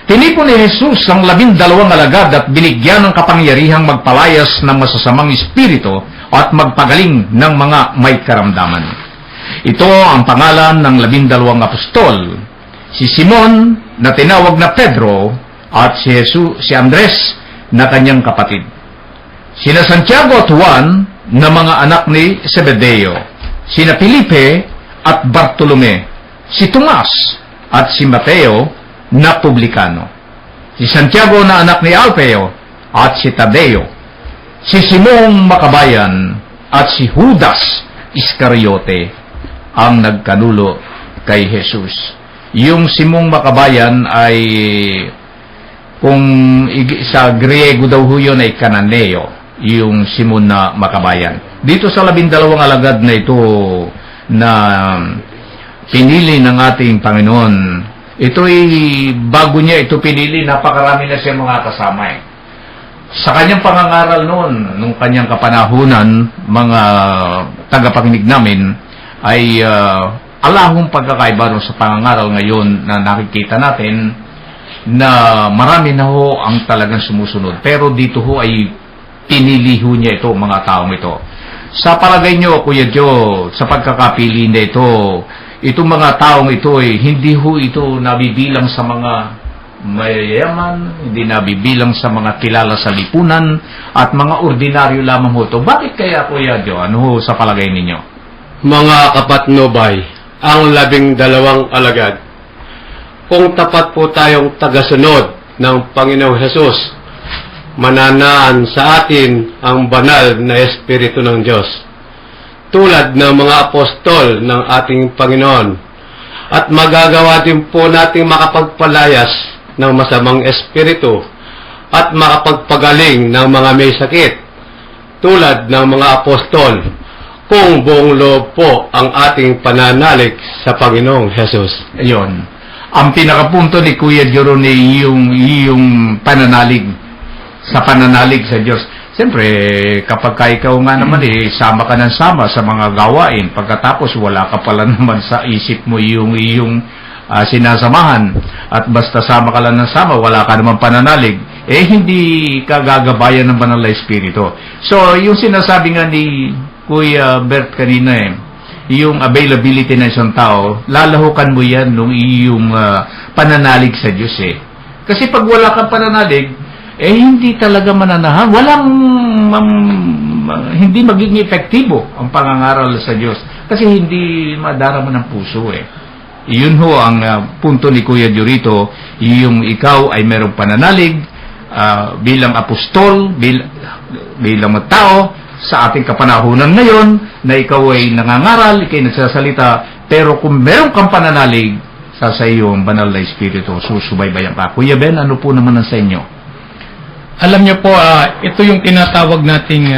Tinipon ni Jesus ang 12 alagad at binigyan ng kapangyarihang magpalayas ng masasamang espiritu at magpagaling ng mga may karamdaman. Ito ang pangalan ng 12 apostol, si Simon na tinawag na Pedro at si Andres na kanyang kapatid. Sina Santiago at Juan na mga anak ni Zebedeo, sina Felipe at Bartolome, si Tomas at si Mateo na publikano, si Santiago na anak ni Alfeo at si Tadeo, si Simong Makabayan at si Judas Iscariote ang nagkanulo kay Jesus. Yung Simong Makabayan ay, kung sa Griego daw ho yun, ay Kananeo, yung Simon na Makabayan. Dito sa 12 alagad na ito na pinili ng ating Panginoon, ito ay bago niya ito pinili, napakarami na siya mga kasama eh. Sa kanyang pangangaral noon, nung kanyang kapanahunan, mga tagapakinig namin, ay alahong pagkakaiba sa pangangaral ngayon na nakikita natin na marami na ho ang talagang sumusunod. Pero dito ho ay pinili ho niya ito, mga taong ito. Sa palagay nyo, Kuya Joe, sa pagkakapili na ito, itong mga taong ito ay hindi ho ito nabibilang sa mga mayayaman, hindi nabibilang sa mga kilala sa lipunan, at mga ordinaryo lamang ho ito. Bakit kaya, Kuya Joe? Ano ho sa palagay ninyo? Mga kapatnubay, ang 12 alagad, kung tapat po tayong tagasunod ng Panginoong Hesus, mananaan sa atin ang banal na Espiritu ng Diyos, tulad ng mga apostol ng ating Panginoon, at magagawa din po nating makapagpalayas ng masamang espiritu at makapagpagaling ng mga may sakit, tulad ng mga apostol, kung buong loob po ang ating pananalig sa Panginoong Hesus. Ayun. Ang pinakapunto ni Kuya Jerome yung pananalig sa Diyos. Siyempre, kapag ikaw nga naman sama ka ng sama sa mga gawain, pagkatapos wala ka pala naman sa isip mo yung sinasamahan, at basta sama ka lang ng sama, wala ka naman pananalig, hindi ka gagabayan ng banal na espiritu. So, yung sinasabi nga ni Kuya Bert kanina yung availability ng isang tao, lalahukan mo yan nung iyong pananalig sa Diyos Kasi pag wala kang pananalig, hindi talaga mananahan. Hindi magiging epektibo ang pangangaral sa Diyos. Kasi hindi madarama ng puso Iyon ho ang punto ni Kuya Diorito, yung ikaw ay merong pananalig bilang apostol, bilang tao, sa ating kapanahunan ngayon, na ikaw ay nangangaral, ikaw ay nagsasalita, pero kung meron kang pananalig, sa iyo ang banal na espiritu, susubaybayan ka. Kuya Ben, ano po naman ang sa inyo? Alam niyo po, ito yung tinatawag nating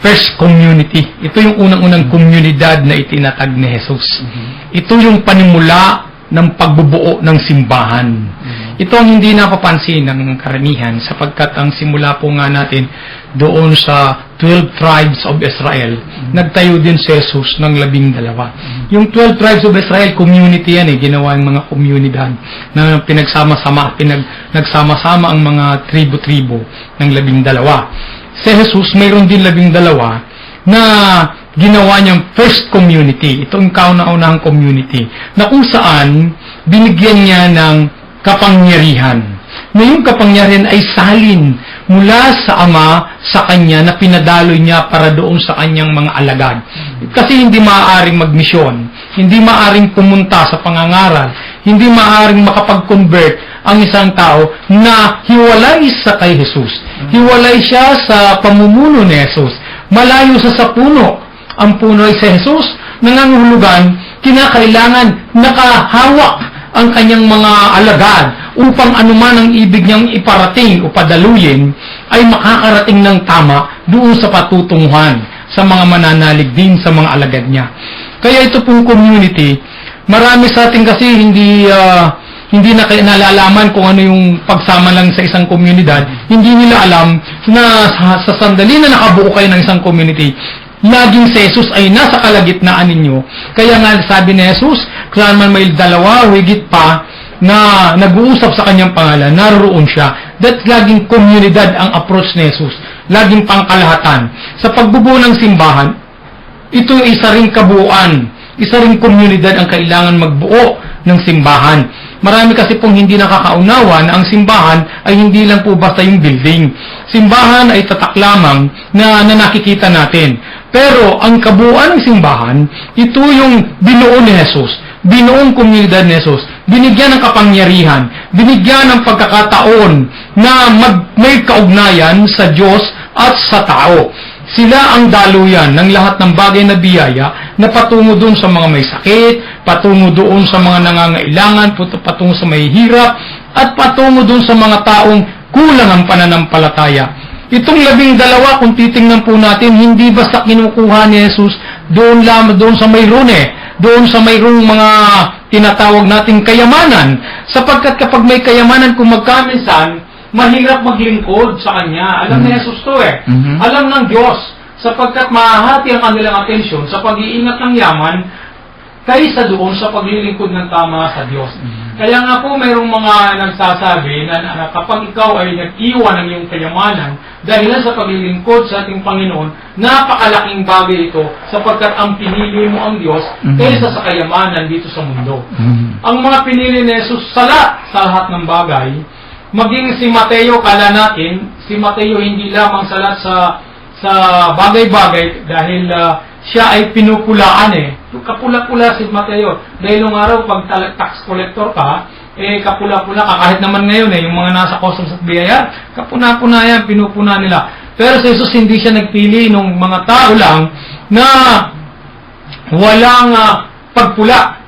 first community. Ito yung unang-unang komunidad na itinatag ni Jesus. Ito yung panimula ng pagbubuo ng simbahan. Ito ang hindi napapansin ng karamihan, sapagkat ang simula po nga natin doon sa 12 tribes of Israel, nagtayo din si Jesus ng 12. Yung 12 tribes of Israel, community yan ginawa yung mga komunidad na nagsama-sama ang mga tribo-tribo ng 12. Si Jesus, mayroon din 12 na ginawa niyang first community. Ito ang kauna-unahang community na kung saan binigyan niya ng kapangyarihan. Na yung kapangyarihan ay salin mula sa Ama sa Kanya na pinadaloy niya para doon sa Kanyang mga alagad. Kasi hindi maaaring magmisyon, hindi maaaring pumunta sa pangangaral, hindi maaaring makapag-convert ang isang tao na hiwalay sa kay Jesus. Hiwalay siya sa pamumuno ni Jesus. Malayo sa puno. Ang puno ay si Jesus, nangangahulugan, kinakailangan nakahawak ang kanyang mga alagad upang anuman ang ibig niyang iparating o padaluyin ay makakarating ng tama doon sa patutunguhan sa mga mananalig din sa mga alagad niya. Kaya ito pong community, marami sa atin kasi hindi na nalalaman kung ano yung pagsama lang sa isang komunidad. Hindi nila alam na sa sandali na nakabuo kayo ng isang community, laging si Jesus ay nasa kalagitnaan ninyo. Kaya nga sabi ni Jesus, kung man may 2 o higit pa na nag-uusap sa kanyang pangalan, naroon siya. That laging komunidad ang approach ni Jesus. Laging pangkalahatan. Sa pagbubuo ng simbahan, ito isa ring kabuuan, isa ring komunidad ang kailangan magbuo ng simbahan. Marami kasi pong hindi nakakaunawa na ang simbahan ay hindi lang po basta yung building. Simbahan ay tatak lamang na nakikita natin. Pero ang kabuuan ng simbahan, ito yung binuo ni Jesus, binuong komunidad ni Jesus, binigyan ng kapangyarihan, binigyan ng pagkakataon na may kaugnayan sa Diyos at sa tao. Sila ang daluyan ng lahat ng bagay na biyaya na patungo doon sa mga may sakit, patungo doon sa mga nangangailangan, patungo sa may hirap, at patungo doon sa mga taong kulang ang pananampalataya. Itong 12, kung titingnan po natin, hindi basta kinukuha ni Jesus doon sa mayroon doon sa mayroong mga tinatawag nating kayamanan. Sapagkat kapag may kayamanan, kung magkaminsan, mahirap maglingkod sa Kanya. Alam ni Jesus to Alam ng Diyos. Sapagkat mahahati ang kanilang atensyon sa pag-iingat ng yaman kaysa doon sa paglilingkod ng tama sa Diyos. Kaya nga po mayroong mga nagsasabi na kapag ikaw ay nag-iwan ng iyong kayamanan dahilan sa paglilingkod sa ating Panginoon, napakalaking bagay ito sapagkat ang pinili mo ang Diyos kaysa sa kayamanan dito sa mundo. Ang mga pinili ni Jesus sala sa lahat ng bagay. Maging si Mateo, kala natin, si Mateo hindi lamang salat sa bagay-bagay dahil siya ay pinupulaan Kapula-pula si Mateo. Dahil nung araw, pag tax collector ka, kapula-pula ka. Kahit naman ngayon, yung mga nasa customs at BIR, kapuna-puna yan, pinupuna nila. Pero si Jesus hindi siya nagpili ng mga tao lang na walang pagpula.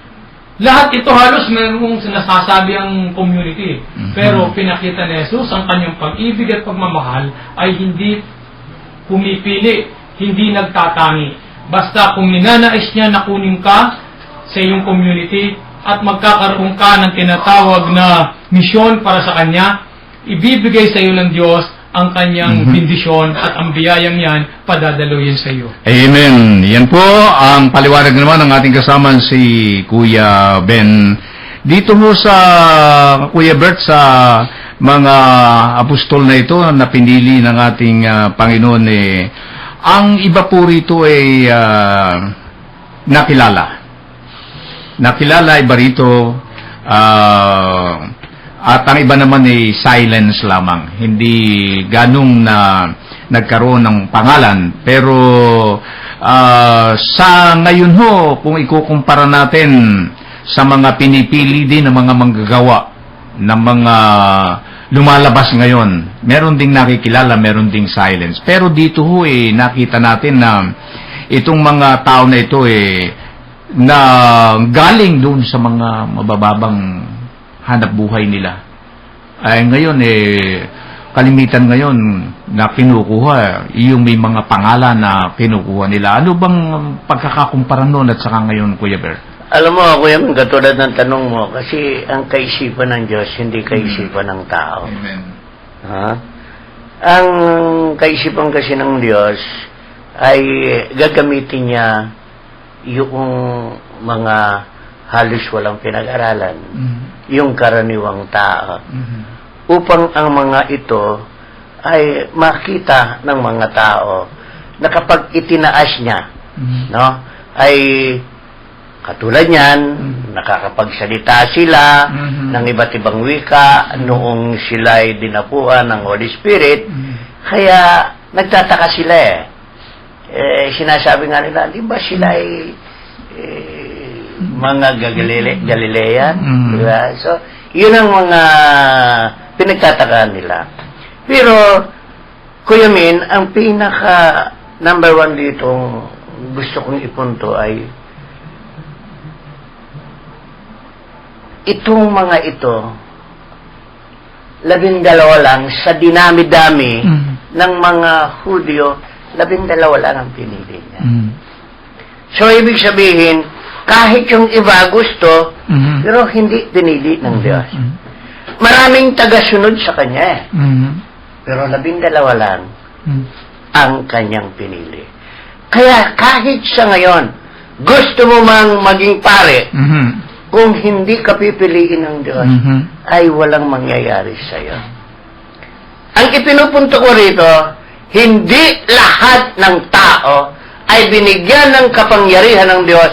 Lahat ito halos mayroong sinasasabi ang community. Pero pinakita ni Jesus ang kanyang pag-ibig at pagmamahal ay hindi pumipili, hindi nagtatangi. Basta kung ninanais niya na kunin ka sa iyong community at magkakaroon ka ng tinatawag na misyon para sa Kanya, ibibigay sa iyo ng Diyos ang Kanyang bendisyon at ang biyayang yan padadaluyin sa iyo. Amen. Yan po ang paliwanag naman ng ating kasama si Kuya Ben. Dito mo sa Kuya Bert sa mga apostol na ito na pinili ng ating Panginoon ang iba po rito ay nakilala. Nakilala, iba rito, at ang iba naman ay silence lamang. Hindi ganong na nagkaroon ng pangalan. Pero sa ngayon ho, kung ikukumpara natin sa mga pinipili din ng mga manggagawa, ng mga lumalabas ngayon, meron ding nakikilala, meron ding silence. Pero dito ho nakita natin na itong mga tao na ito na galing doon sa mga mabababang hanap buhay nila. Ay ngayon kalimitan ngayon na kinukuha, yung may mga pangalan na kinukuha nila. Ano bang pagkakakumpara noon at saka ngayon, Kuya Ber? Alam mo, ako yung katulad ng tanong mo, kasi ang kaisipan ng Diyos, hindi kaisipan ng tao. Amen. Ang kaisipan kasi ng Diyos ay gagamitin niya yung mga halos walang pinag-aralan, yung karaniwang tao, upang ang mga ito ay makita ng mga tao na kapag itinaas niya, ay katulad niyan, nakakapagsalita sila ng iba't ibang wika noong sila ay dinapuan ng Holy Spirit. Kaya nagtataka sila sinasabi nga nila, di ba sila ay mga Galilean? Diba? So, yun ang mga pinagtataka nila. Pero, Kuya Min, ang pinaka number 1 dito gusto kong ipunto ay itong mga ito, 12 lang sa dinami-dami ng mga Hudyo, 12 lang ang pinili niya. So, ibig sabihin, kahit yung iba gusto, pero hindi pinili ng Diyos. Maraming tagasunod sa Kanya pero 12 lang ang Kanyang pinili. Kaya kahit sa ngayon, gusto mo mang maging pare, kung hindi ka pipiliin ng Diyos, ay walang mangyayari sa'yo. Ang ipinupunto ko rito, hindi lahat ng tao ay binigyan ng kapangyarihan ng Diyos